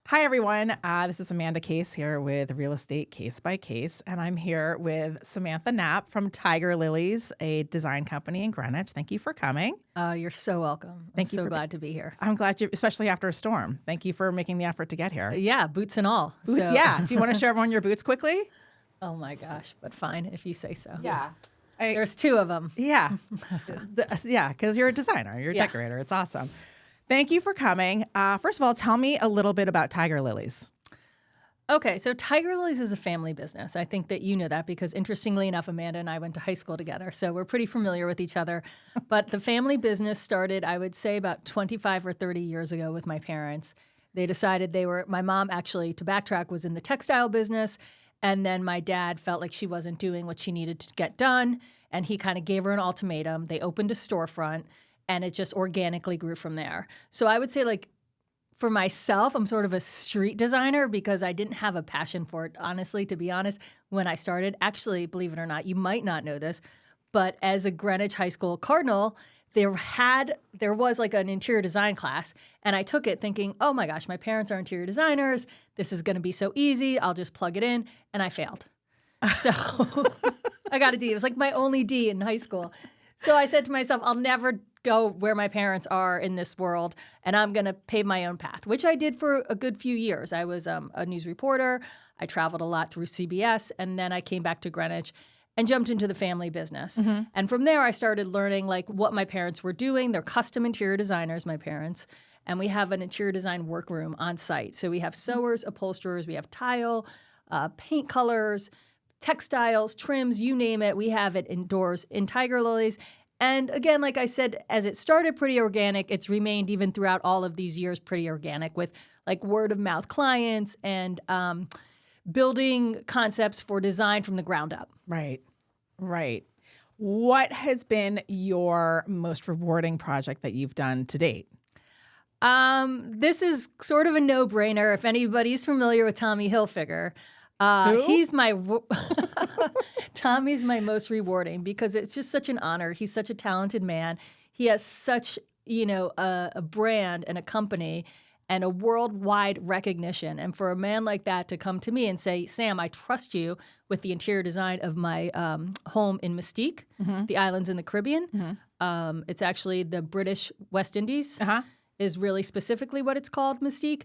Hi, everyone. This is Amanda Case here with Real Estate Case by Case, and I'm here with Samantha Knapp from Tiger Lilies, a design company in Greenwich. Thank you for coming. You're so welcome. I'm so glad to be here. I'm glad you, especially after a storm. Thank you for making the effort to get here. Yeah, boots and all. Boots, yeah. Do you want to show everyone your boots quickly? Oh my gosh, but fine if you say so. Yeah. There's two of them. Yeah. Yeah, because you're a designer. You're a decorator. It's awesome. Thank you for coming. First of all, tell me a little bit about Tiger Lilies. Okay, so Tiger Lilies is a family business. I think that you know that because interestingly enough, Amanda and I went to high school together, so we're pretty familiar with each other. But the family business started, I would say, about 25 or 30 years ago with my parents. They decided my mom actually, to backtrack, was in the textile business, and then my dad felt like she wasn't doing what she needed to get done, and he kind of gave her an ultimatum. They opened a storefront, and it just organically grew from there. So I would say, like, for myself, I'm sort of a street designer because I didn't have a passion for it, honestly, to be honest, when I started. Actually, believe it or not, you might not know this, but as a Greenwich High School Cardinal, there was like an interior design class, and I took it thinking, oh my gosh, my parents are interior designers. This is going to be so easy. I'll just plug it in, and I failed. So I got a D. It was like my only D in high school. So I said to myself, I'll never go where my parents are in this world, and I'm going to pave my own path, which I did for a good few years. I was a news reporter. I traveled a lot through CBS, and then I came back to Greenwich and jumped into the family business. Mm-hmm. And from there, I started learning like what my parents were doing. They're custom interior designers, my parents, and we have an interior design workroom on site. So we have sewers, upholsterers, we have tile, paint colors, textiles, trims, you name it. We have it indoors in Tiger Lilies. And again, like I said, as it started pretty organic, it's remained even throughout all of these years pretty organic with like word of mouth clients and building concepts for design from the ground up. Right. What has been your most rewarding project that you've done to date? This is sort of a no-brainer. If anybody's familiar with Tommy Hilfiger, Tommy's my most rewarding because it's just such an honor. He's such a talented man. He has such, a brand and a company and a worldwide recognition. And for a man like that to come to me and say, Sam, I trust you with the interior design of my home in Mystique, mm-hmm. the islands in the Caribbean. Mm-hmm. It's actually the British West Indies is really specifically what it's called, Mystique.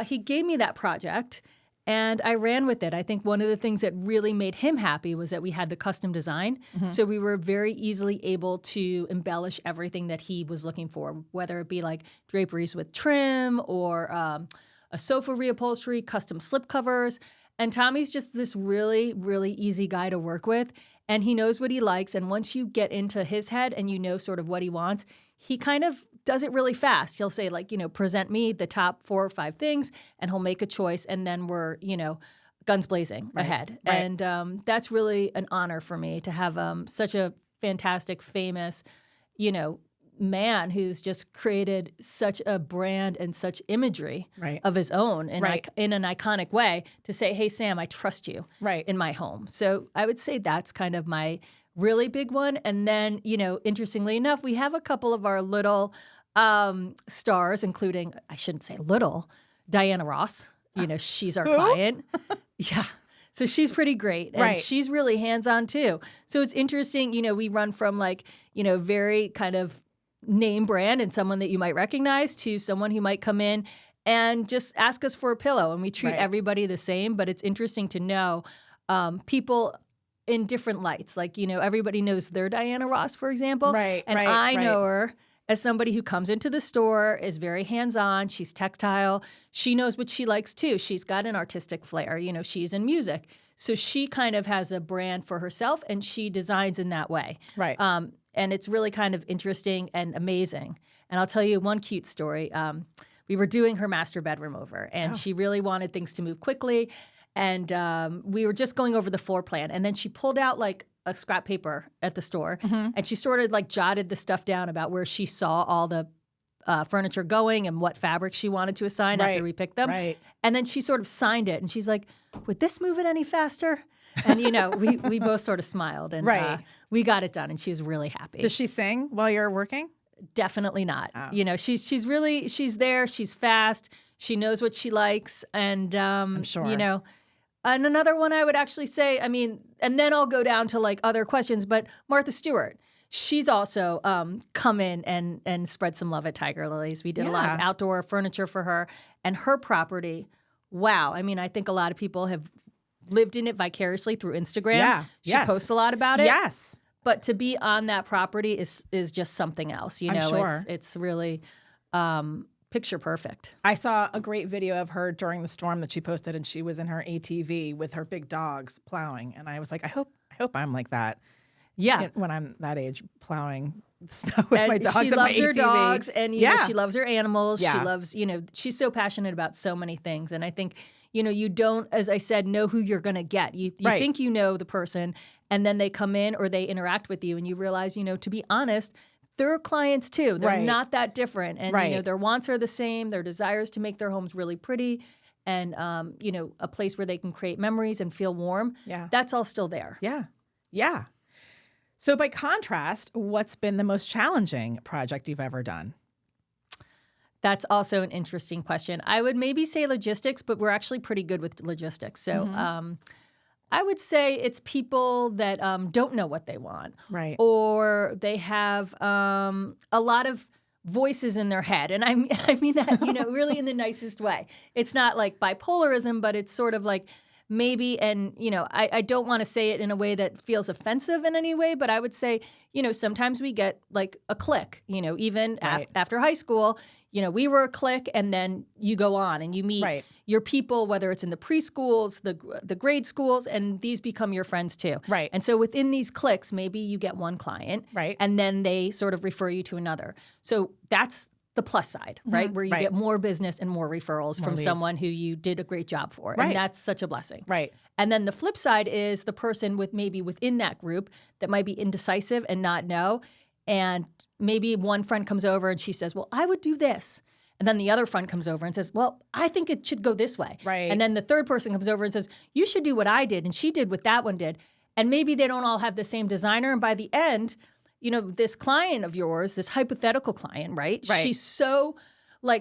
He gave me that project. And I ran with it. I think one of the things that really made him happy was that we had the custom design. Mm-hmm. So we were very easily able to embellish everything that he was looking for, whether it be like draperies with trim or a sofa reupholstery, custom slipcovers. And Tommy's just this really, really easy guy to work with. And he knows what he likes. And once you get into his head and you know sort of what he wants, he kind of does it really fast. He'll say, like, present me the top 4 or 5 things, and he'll make a choice, and then we're, guns blazing ahead. Right. And that's really an honor for me to have such a fantastic, famous, man who's just created such a brand and such imagery of his own in an iconic way to say, hey, Sam, I trust you in my home. So I would say that's kind of my really big one. And then, interestingly enough, we have a couple of our little stars, including, I shouldn't say little, Diana Ross. She's our client. Yeah. So she's pretty great. And she's really hands-on too. So it's interesting, we run from like, very kind of name brand and someone that you might recognize to someone who might come in and just ask us for a pillow. And we treat everybody the same, but it's interesting to know people in different lights. Like, everybody knows their Diana Ross, for example. And I know her as somebody who comes into the store, is very hands-on. She's tactile. She knows what she likes, too. She's got an artistic flair. She's in music. So she kind of has a brand for herself, and she designs in that way. And it's really kind of interesting and amazing. And I'll tell you one cute story. We were doing her master bedroom over, and she really wanted things to move quickly. And we were just going over the floor plan. And then she pulled out like a scrap paper at the store. Mm-hmm. And she sort of like jotted the stuff down about where she saw all the furniture going and what fabric she wanted to assign after we picked them. And then she sort of signed it. And she's like, would this move it any faster? And, we both sort of smiled. And we got it done. And she was really happy. Does she sing while you're working? Definitely not. Oh. She's there. She's fast. She knows what she likes. And, I'm sure. And another one I would actually say, I mean, and then I'll go down to like other questions, but Martha Stewart, she's also come in and spread some love at Tiger Lilies. We did a lot of outdoor furniture for her, and her property, wow. I mean, I think a lot of people have lived in it vicariously through Instagram. Yeah. She posts a lot about it. Yes. But to be on that property is just something else. I'm sure. It's really picture perfect. I saw a great video of her during the storm that she posted, and she was in her ATV with her big dogs plowing. And I was like, I hope I'm like that. Yeah. When I'm that age, plowing snow with my dogs. She and loves my her ATV. dogs, and she loves her animals. Yeah. She loves, she's so passionate about so many things. And I think, you don't, as I said, know who you're going to get. You think you know the person, and then they come in or they interact with you, and you realize, to be honest, they're clients too. They're not that different. And, their wants are the same. Their desires to make their homes really pretty and, a place where they can create memories and feel warm. Yeah. That's all still there. Yeah. Yeah. So by contrast, what's been the most challenging project you've ever done? That's also an interesting question. I would maybe say logistics, but we're actually pretty good with logistics. So I would say it's people that don't know what they want. Right. Or they have a lot of voices in their head. And I mean that, really in the nicest way. It's not like bipolarism, but it's sort of like maybe, and, I don't want to say it in a way that feels offensive in any way, but I would say, sometimes we get like a clique, even after high school, we were a clique, and then you go on and you meet your people, whether it's in the preschools, the grade schools, and these become your friends too. Right. And so within these cliques, maybe you get one client, right, and then they sort of refer you to another. So that's the plus side, right? Where you get more business and more referrals from leads. Someone who you did a great job for. Right. And that's such a blessing. Right. And then the flip side is the person with maybe within that group that might be indecisive and not know. And maybe one friend comes over and she says, well, I would do this. And then the other friend comes over and says, well, I think it should go this way. Right. And then the third person comes over and says, you should do what I did. And she did what that one did. And maybe they don't all have the same designer. And by the end, this client of yours, this hypothetical client, right? She's so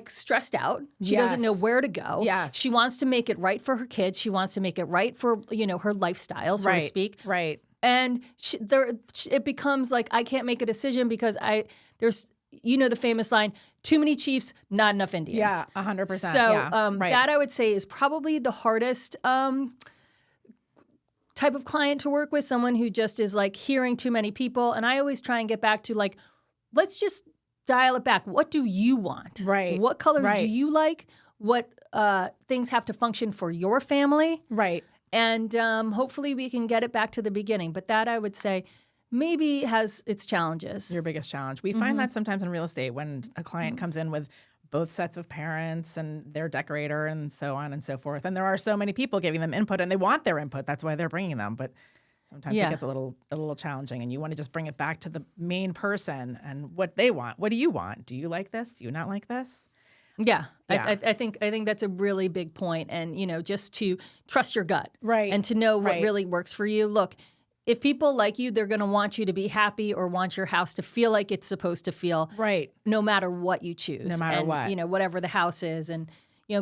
stressed out. She doesn't know where to go. Yes. She wants to make it right for her kids. She wants to make it right for, her lifestyle, so to speak. Right. And it becomes like, I can't make a decision because there's the famous line, too many chiefs, not enough Indians. Yeah, 100%. So that I would say is probably the hardest type of client to work with, someone who just is like hearing too many people. And I always try and get back to let's just dial it back. What do you want? Right. What colors do you like? What things have to function for your family? Right. And hopefully we can get it back to the beginning. But that I would say maybe has its challenges. Your biggest challenge. We find that sometimes in real estate when a client comes in with both sets of parents and their decorator and so on and so forth. And there are so many people giving them input and they want their input. That's why they're bringing them. But sometimes it gets a little challenging and you want to just bring it back to the main person and what they want. What do you want? Do you like this? Do you not like this? Yeah. I think that's a really big point. And, just to trust your gut. Right. And to know what really works for you. Look, if people like you, they're going to want you to be happy or want your house to feel like it's supposed to feel. Right. No matter what you choose. No matter what. Whatever the house is. And,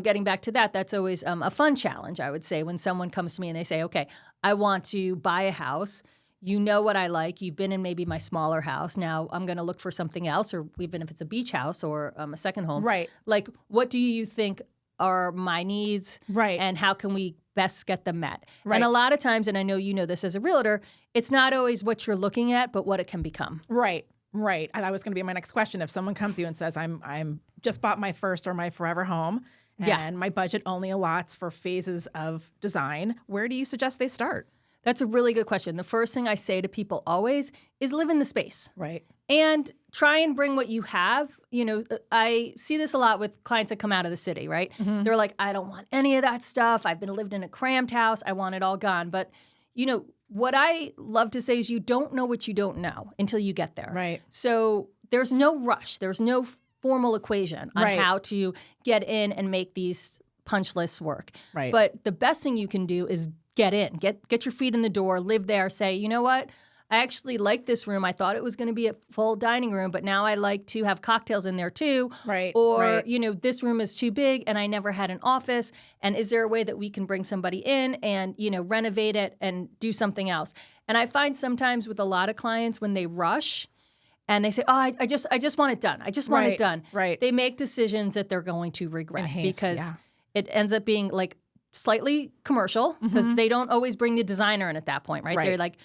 getting back to that, that's always a fun challenge, I would say, when someone comes to me and they say, okay, I want to buy a house. You know what I like. You've been in maybe my smaller house. Now I'm going to look for something else, or even if it's a beach house or a second home. Right. What do you think are my needs? Right. And how can we best get them met? Right. And a lot of times, and I know you know this as a realtor, it's not always what you're looking at, but what it can become. Right. Right. And that was going to be my next question. If someone comes to you and says, I'm just bought my first or my forever home, and my budget only allots for phases of design, where do you suggest they start? That's a really good question. The first thing I say to people always is live in the space. Right. And try and bring what you have. I see this a lot with clients that come out of the city, right? Mm-hmm. They're like, I don't want any of that stuff. I've been lived in a crammed house. I want it all gone. But, what I love to say is you don't know what you don't know until you get there. Right. So there's no rush. There's no formal equation on how to get in and make these punch lists work. Right. But the best thing you can do is get in, get your feet in the door, live there, say, you know what? I actually like this room. I thought it was going to be a full dining room, but now I like to have cocktails in there too. Right. Or, right. This room is too big and I never had an office. And is there a way that we can bring somebody in and, renovate it and do something else? And I find sometimes with a lot of clients when they rush and they say, oh, I just want it done. I just want it done. Right. They make decisions that they're going to regret because it ends up being like slightly commercial because they don't always bring the designer in at that point, right? They're like,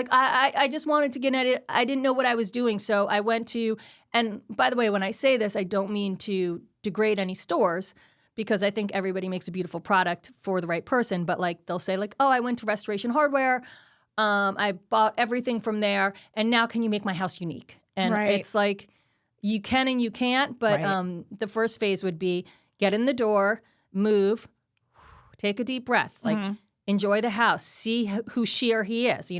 I just wanted to get at it. I didn't know what I was doing. So I went to, and by the way, when I say this, I don't mean to degrade any stores because I think everybody makes a beautiful product for the right person. But like, they'll say like, oh, I went to Restoration Hardware. I bought everything from there. And now can you make my house unique? And it's like, you can and you can't. But the first phase would be get in the door, move, take a deep breath, like enjoy the house, see who she or he is.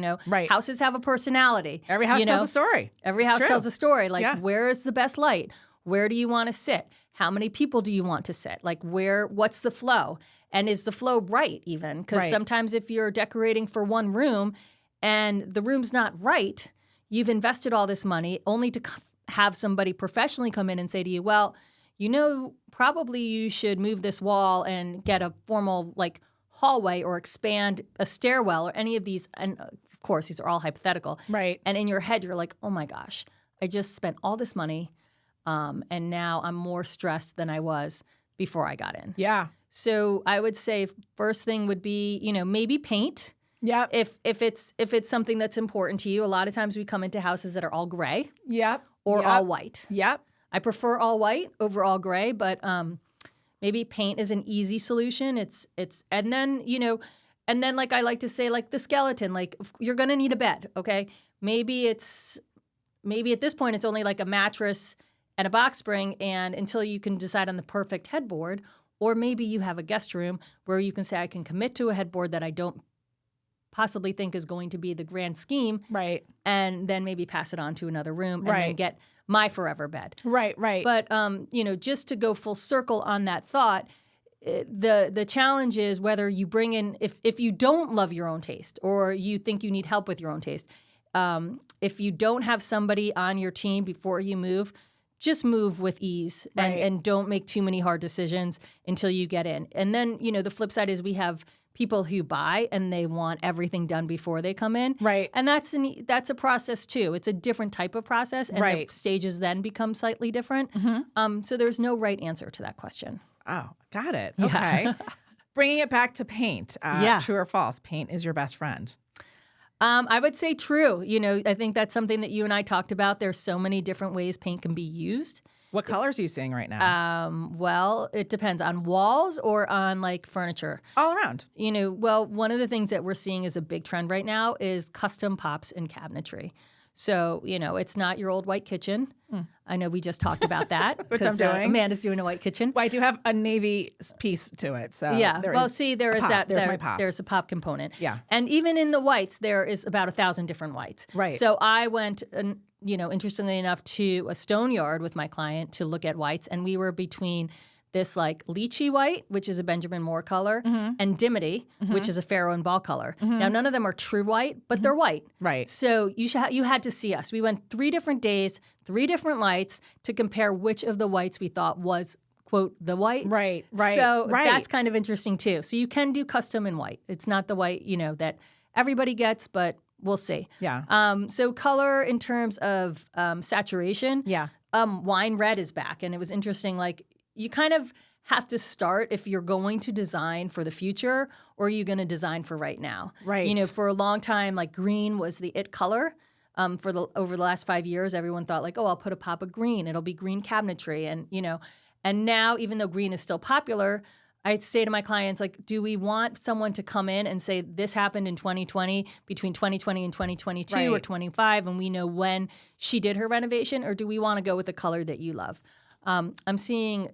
Houses have a personality. Every house tells a story. Every house tells a story. Like, where is the best light? Where do you want to sit? How many people do you want to sit? Like, what's the flow? And is the flow right even? Because sometimes if you're decorating for one room and the room's not right, you've invested all this money only to have somebody professionally come in and say to you, well, probably you should move this wall and get a formal like hallway or expand a stairwell or any of these. And of course, these are all hypothetical. Right. And in your head, you're like, oh my gosh, I just spent all this money. And now I'm more stressed than I was before I got in. Yeah. So I would say first thing would be, maybe paint. Yeah. If it's something that's important to you, a lot of times we come into houses that are all gray. Yep. Or all white. Yep. I prefer all white over all gray, but maybe paint is an easy solution. And then like I like to say, like the skeleton, like you're gonna need a bed, okay? Maybe at this point it's only like a mattress and a box spring, and until you can decide on the perfect headboard, or maybe you have a guest room where you can say I can commit to a headboard that I don't possibly think is going to be the grand scheme, right? And then maybe pass it on to another room, and then get my forever bed, right? But just to go full circle on that thought, the challenge is whether you bring in if you don't love your own taste or you think you need help with your own taste, if you don't have somebody on your team before you move. Just move with ease and don't make too many hard decisions until you get in. And then, the flip side is we have people who buy and they want everything done before they come in. Right. And that's a process too. It's a different type of process and the stages then become slightly different. So there's no right answer to that question. Oh, got it. Okay. Bringing it back to paint. True or false? Paint is your best friend. I would say true. I think that's something that you and I talked about. There's so many different ways paint can be used. What colors are you seeing right now? Well, it depends on walls or on like furniture. All around. Well, one of the things that we're seeing is a big trend right now is custom pops and cabinetry. So, it's not your old white kitchen. I know we just talked about that. Which I'm doing. Amanda's doing a white kitchen. Well, I do have a navy piece to it. So yeah. there Well, is see, there is pop. that. There's my pop. There's a pop component. Yeah. And even in the whites, there is about 1,000 different whites. Right. So I went, interestingly enough, to a stone yard with my client to look at whites. And we were between this like lychee white, which is a Benjamin Moore color, and dimity, which is a Pharaoh and Ball color. Now, none of them are true white, but they're white. Right. So you had to see us. We went 3 different days, 3 different lights to compare which of the whites we thought was, quote, the white. Right. So that's kind of interesting too. So you can do custom in white. It's not the white, that everybody gets, but we'll see. Yeah. So color in terms of saturation. Yeah. Wine red is back. And it was interesting, like, you kind of have to start if you're going to design for the future or are you going to design for right now. Right. For a long time, like green was the it color. Over the last 5 years, everyone thought like, oh, I'll put a pop of green. It'll be green cabinetry. And now, even though green is still popular, I'd say to my clients, like, do we want someone to come in and say this happened in 2020, between 2020 and 2022 or 25, and we know when she did her renovation, or do we want to go with the color that you love? I'm seeing,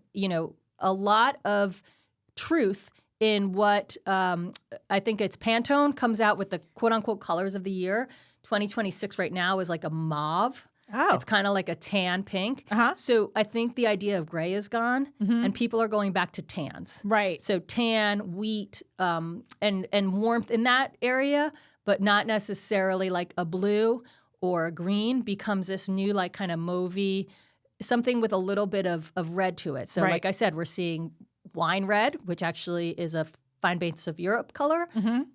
a lot of truth in what I think it's Pantone comes out with the quote unquote colors of the year. 2026 right now is like a mauve. Oh. It's kind of like a tan pink. Uh-huh. So I think the idea of gray is gone and people are going back to tans. Right. So tan, wheat, and warmth in that area. but not necessarily like a blue or a green, becomes this new like kind of mauvey, something with a little bit of red to it. So like I said, we're seeing wine red, which actually is a Fine Banks of Europe color,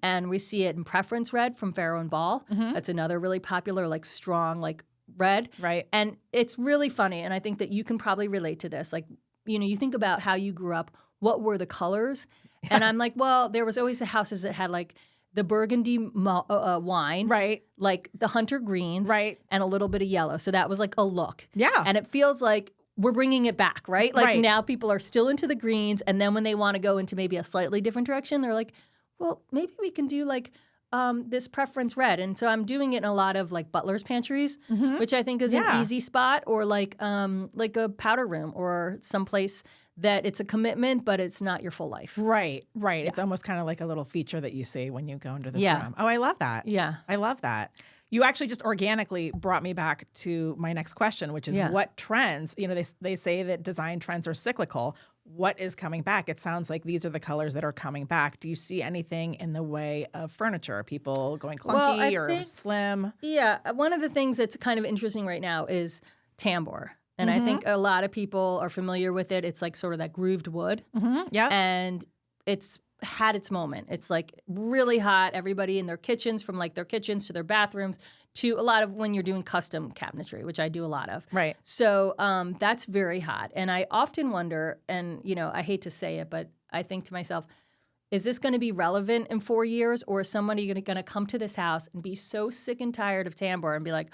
and we see it in preference red from Farrow and Ball. That's another really popular, like strong, like red. Right. And it's really funny, and I think that you can probably relate to this. Like, you know, you think about how you grew up, what were the colors? And I'm like, well, there was always the houses that had like the burgundy wine, Right. like the hunter greens, Right. and a little bit of yellow. So that was like a look. Yeah. And it feels like we're bringing it back, right? Like Right. now people are still into the greens, and then when they want to go into maybe a slightly different direction, they're like, well, maybe we can do like this preference red. And so I'm doing it in a lot of like butler's pantries, which I think is an easy spot, or like a powder room or someplace that it's a commitment, but it's not your full life. Right. Right. It's almost kind of like a little feature that you see when you go into this Yeah. room. Oh, I love that. Yeah. I love that. You actually just organically brought me back to my next question, which is what trends, you know, they say that design trends are cyclical. What is coming back? It sounds like these are the colors that are coming back. Do you see anything in the way of furniture? Are people going clunky or slim? Yeah. One of the things that's kind of interesting right now is tambour. And I think a lot of people are familiar with it. It's like sort of that grooved wood. Yeah. And it's had its moment. It's like really hot. Everybody in their kitchens, from like their kitchens to their bathrooms, to a lot of when you're doing custom cabinetry, which I do a lot of. Right. So that's very hot. And I often wonder, and you know, I hate to say it, but I think to myself, is this going to be relevant in 4 years, or is somebody going to come to this house and be so sick and tired of tambour and be like,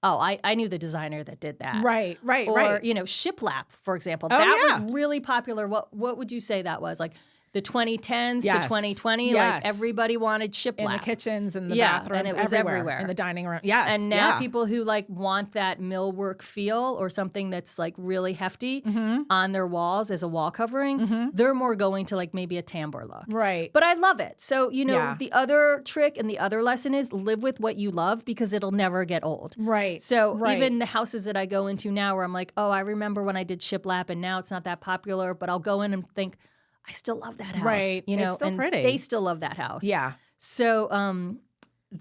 oh, I knew the designer that did that. Right. Right. Or, right. you know, shiplap, for example. Oh, that was really popular. What would you say that was? Like the 2010s to 2020, like everybody wanted shiplap. In the kitchens and the bathrooms, and it was everywhere. In the dining room. Yes. And now people who like want that millwork feel or something that's like really hefty on their walls as a wall covering, they're more going to like maybe a tambour look. Right. But I love it. So, you know, the other trick and the other lesson is live with what you love, because it'll never get old. Right. So even the houses that I go into now where I'm like, oh, I remember when I did shiplap and now it's not that popular, but I'll go in and think, I still love that house. Right. You know, it's still and pretty. they still love that house. Yeah. So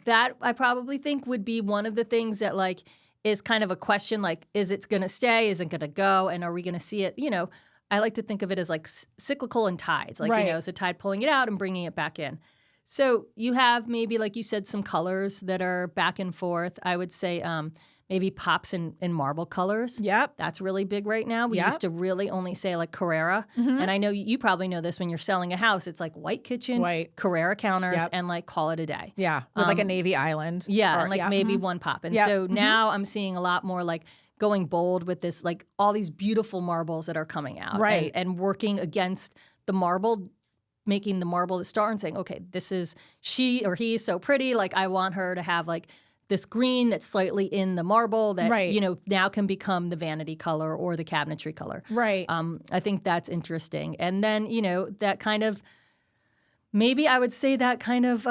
that I probably think would be one of the things that like is kind of a question, like, is it going to stay? Is it going to go? And are we going to see it? You know, I like to think of it as like cyclical and tides. Like, you know, it's a tide pulling it out and bringing it back in. So you have maybe, like you said, some colors that are back and forth. I would say maybe pops in marble colors. Yep. That's really big right now. We used to really only say like Carrera. And I know you probably know this when you're selling a house. It's like white kitchen, Carrera counters, and like call it a day. Yeah. With like a navy island. Yeah. And like maybe one pop. And so now I'm seeing a lot more like going bold with this, like all these beautiful marbles that are coming out. Right. And working against the marble, making the marble the star and saying, okay, this is she or he is so pretty. Like I want her to have like this green that's slightly in the marble that, you know, now can become the vanity color or the cabinetry color. Right. I think that's interesting. And then, you know, that kind of, maybe I would say that kind of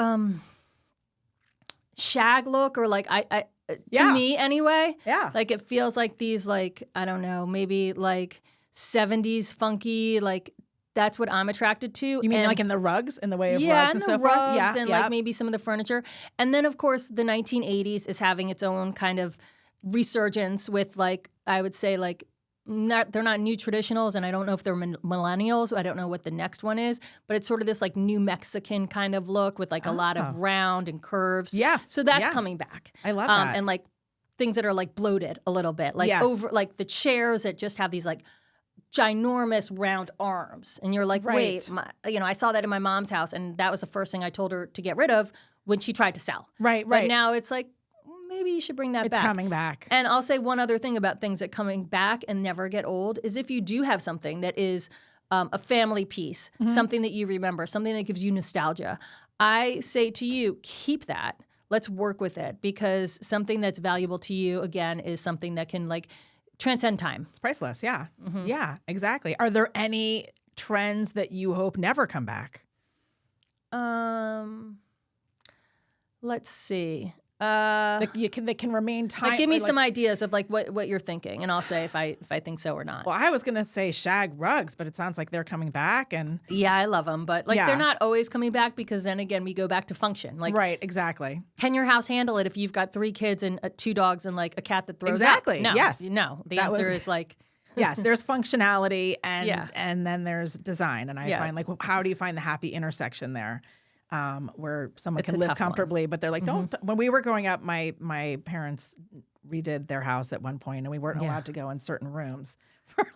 shag look, or like to me anyway. Yeah. Like it feels like these like, I don't know, maybe like 70s funky, like that's what I'm attracted to. You mean like in the rugs, in the way of rugs and so forth? Yeah, and like maybe some of the furniture. And then, of course, the 1980s is having its own kind of resurgence with, like, I would say, like, they're not new traditionals, and I don't know if they're millennials. I don't know what the next one is, but it's sort of this, like, new Mexican kind of look with, like, a lot of round and curves. Yeah. So that's coming back. I love that. And, like, things that are, like, bloated a little bit. Like, over, like, the chairs that just have these, like, ginormous round arms, and you're like, wait, you know, I saw that in my mom's house, and that was the first thing I told her to get rid of when she tried to sell. But now it's like, maybe you should bring that back. It's coming back. And I'll say one other thing about things that coming back and never get old is if you do have something that is a family piece, something that you remember, something that gives you nostalgia, I say to you, keep that. Let's work with it, because something that's valuable to you, again, is something that can like transcend time. It's priceless. Yeah. Yeah, exactly. Are there any trends that you hope never come back? Let's see. They can remain time. Like, give me some ideas of like what you're thinking, and I'll say if I think so or not. Well, I was gonna say shag rugs, but it sounds like they're coming back, and Yeah, I love them, but like they're not always coming back because then again we go back to function. Like, right, exactly. Can your house handle it if you've got 3 kids and 2 dogs and like a cat that throws Exactly. up? No, Yes. no. The answer is like. Yes, there's functionality and then there's design, and I find like how do you find the happy intersection there? Where someone can live comfortably, but they're like, don't. When we were growing up, my parents redid their house at one point, and we weren't allowed to go in certain rooms for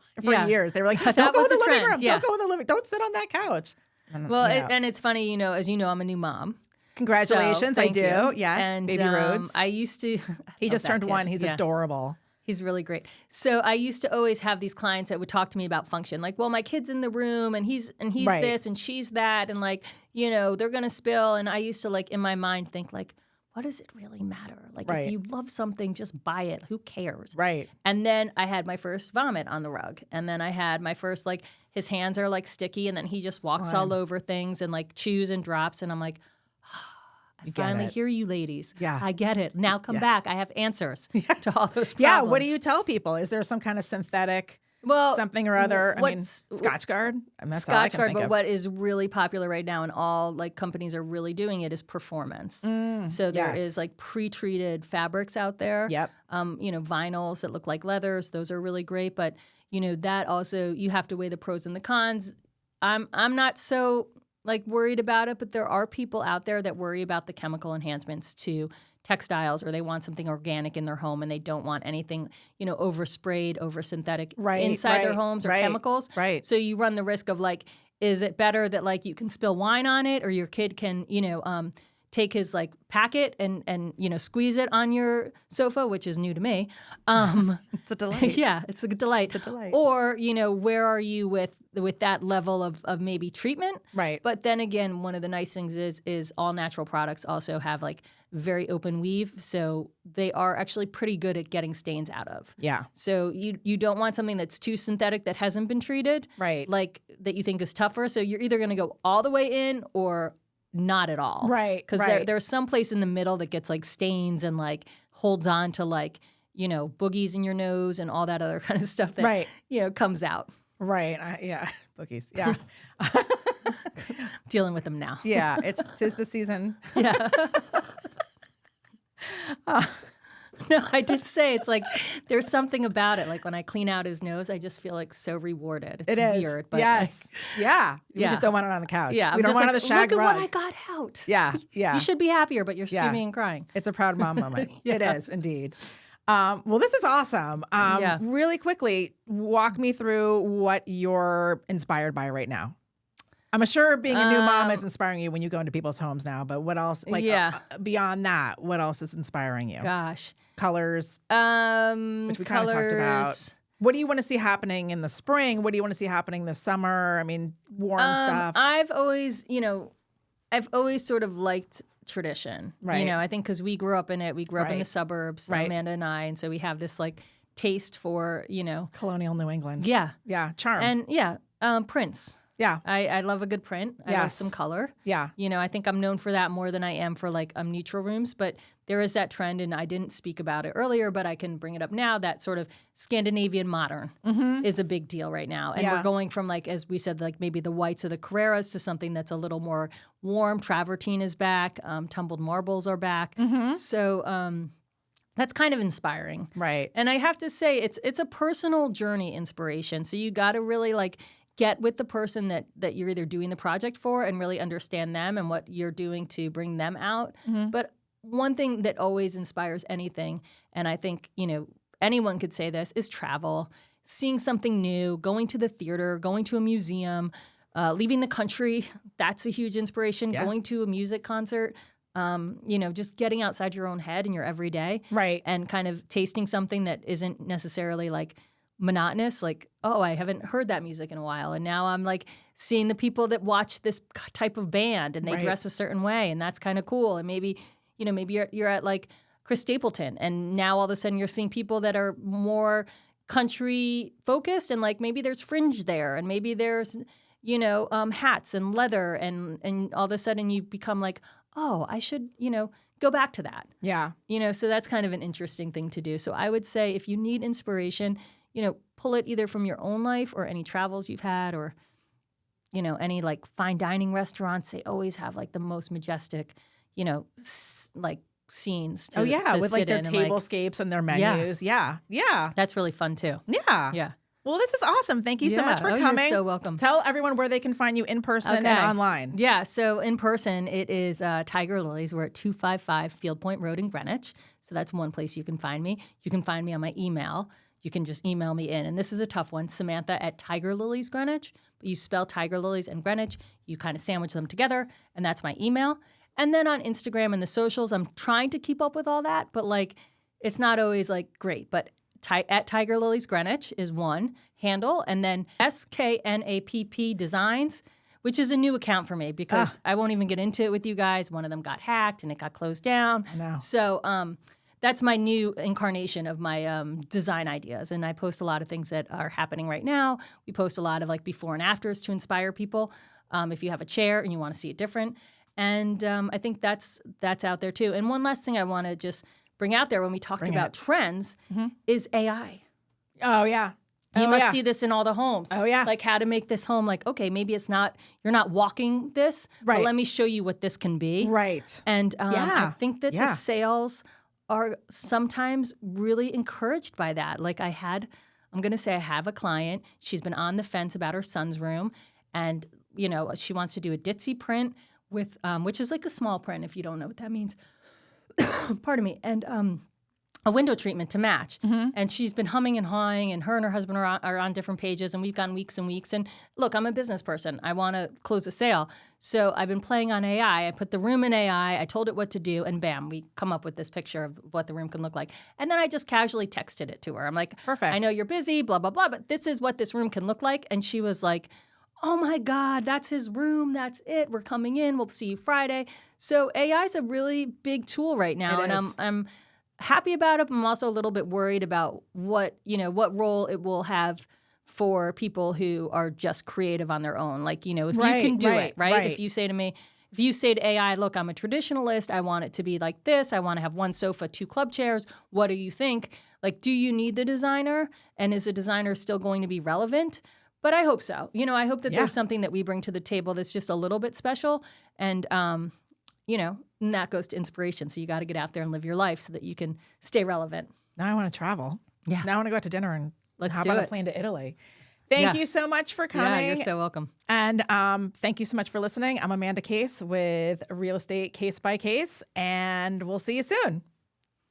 years. They were like, don't go in the living room. Don't go in the living. Don't sit on that couch. And, well, and it's funny, as you know, I'm a new mom. Congratulations, so, I do. You. Yes, and, baby Rhodes. I used to. He just turned 1. He's adorable. He's really great. So I used to always have these clients that would talk to me about function. Like, well, my kid's in the room and he's this and she's that. And like, they're going to spill. And I used to like in my mind think like, what does it really matter? Like if you love something, just buy it. Who cares? Right. And then I had my first vomit on the rug. And then I had my first like his hands are like sticky and then he just walks all over things and like chews and drops. And I'm like, I finally hear you ladies. Yeah. I get it. Now come back. I have answers to all those problems. Yeah. What do you tell people? Is there some kind of synthetic something or other? I mean, Scotchgard? Scotchgard, but what is really popular right now and all like companies are really doing it is performance. So there is like pre-treated fabrics out there. Yep. Vinyls that look like leathers. Those are really great. But, that also, you have to weigh the pros and the cons. I'm not so like worried about it, but there are people out there that worry about the chemical enhancements to textiles, or they want something organic in their home and they don't want anything, oversprayed, over synthetic inside their homes or chemicals. Right. So you run the risk of like, is it better that like you can spill wine on it, or your kid can, take his like packet and squeeze it on your sofa, which is new to me. It's a delight. Yeah, it's a delight. It's a delight. Or, where are you with that level of maybe treatment? Right. But then again, one of the nice things is all natural products also have like very open weave. So they are actually pretty good at getting stains out of. Yeah. So you don't want something that's too synthetic that hasn't been treated. Right. Like that you think is tougher. So you're either going to go all the way in or not at all. Right. Because there's some place in the middle that gets like stains and like holds on to like, boogies in your nose and all that other kind of stuff that, comes out. Right. Yeah. Boogies. Yeah. Dealing with them now. Yeah. Tis the season. Yeah. No, I did say it's like there's something about it. Like when I clean out his nose, I just feel like so rewarded. It's weird, but yes, like, we just don't want it on the couch. Yeah, we don't want it on the shag look rug. at what I got out. Yeah, yeah. You should be happier, but you're screaming and crying. It's a proud mom moment. It is indeed. Well, this is awesome. Really quickly, walk me through what you're inspired by right now. I'm sure being a new mom is inspiring you when you go into people's homes now, but what else, beyond that, what else is inspiring you? Gosh. Colors, which we kind of talked about. What do you want to see happening in the spring? What do you want to see happening this summer? I mean, warm stuff. I've always sort of liked tradition. Right. I think because we grew up in it. We grew up in the suburbs, Amanda and I, and so we have this like taste for, colonial New England. Yeah. Yeah. Charm. And prints. Yeah. I love a good print. I love some color. Yeah. I think I'm known for that more than I am for like neutral rooms, but there is that trend, and I didn't speak about it earlier, but I can bring it up now, that sort of Scandinavian modern is a big deal right now. And we're going from like, as we said, like maybe the whites or the Carreras to something that's a little more warm. Travertine is back. Tumbled marbles are back. So that's kind of inspiring. Right. And I have to say, it's a personal journey inspiration. So you got to really like get with the person that you're either doing the project for and really understand them and what you're doing to bring them out. But one thing that always inspires anything, and I think, anyone could say this, is travel. Seeing something new, going to the theater, going to a museum, leaving the country, that's a huge inspiration. Yeah. Going to a music concert, just getting outside your own head in your everyday. Right. And kind of tasting something that isn't necessarily like monotonous, like, oh, I haven't heard that music in a while. And now I'm like seeing the people that watch this type of band and they dress a certain way, and that's kind of cool. And maybe, maybe you're at like Chris Stapleton, and now all of a sudden you're seeing people that are more country focused, and like maybe there's fringe there, and maybe there's, hats and leather, and all of a sudden you become like, oh, I should, go back to that. Yeah. So that's kind of an interesting thing to do. So I would say if you need inspiration, pull it either from your own life or any travels you've had or, any like fine dining restaurants. They always have like the most majestic, like scenes to with like sit their in tablescapes and their menus. Yeah. That's really fun too. Yeah. Yeah. Well, this is awesome. Thank you so much for coming. You're so welcome. Tell everyone where they can find you in person and online. Yeah, so in person, it is Tiger Lilies. We're at 255 Field Point Road in Greenwich. So that's one place you can find me. You can find me on my email. You can just email me in. And this is a tough one, Samantha at Tiger Lilies Greenwich. But you spell Tiger Lilies and Greenwich. You kind of sandwich them together, and that's my email. And then on Instagram and the socials, I'm trying to keep up with all that, but like it's not always like great. But at Tiger Lilies Greenwich is one handle, and then SKNAPP Designs, which is a new account for me because I won't even get into it with you guys. One of them got hacked and it got closed down. I know. So that's my new incarnation of my design ideas, and I post a lot of things that are happening right now. We post a lot of like before and afters to inspire people. If you have a chair and you want to see it different. And I think that's out there too. And one last thing I want to just bring out there when we talked about trends is AI. Oh, yeah. You must see this in all the homes. Oh, yeah. Like how to make this home like, okay, maybe you're not walking this, but let me show you what this can be. Right. And I think that the sales are sometimes really encouraged by that. Like I have a client, she's been on the fence about her son's room, and, she wants to do a ditzy print with, which is like a small print if you don't know what that means. Pardon me. And a window treatment to match. And she's been humming and hawing, and her and her husband are on different pages, and we've gone weeks and weeks. And look, I'm a business person. I want to close a sale. So I've been playing on AI. I put the room in AI. I told it what to do, and bam, we come up with this picture of what the room can look like. And then I just casually texted it to her. I'm like, perfect. I know you're busy, blah, blah, blah, but this is what this room can look like. And she was like, oh my God, that's his room. That's it. We're coming in. We'll see you Friday. So AI is a really big tool right now. I'm happy about it. But I'm also a little bit worried about what role it will have for people who are just creative on their own. Like, if you can do it, right? If you say to AI, look, I'm a traditionalist. I want it to be like this. I want to have one sofa, 2 club chairs. What do you think? Like, do you need the designer? And is a designer still going to be relevant? But I hope so. I hope that there's something that we bring to the table that's just a little bit special. And, and that goes to inspiration. So you got to get out there and live your life so that you can stay relevant. Now I want to travel. Yeah. Now I want to go out to dinner and Let's how do about it. a plane to Italy? Thank you so much for coming. Yeah, you're so welcome. And thank you so much for listening. I'm Amanda Case with Real Estate Case by Case, and we'll see you soon.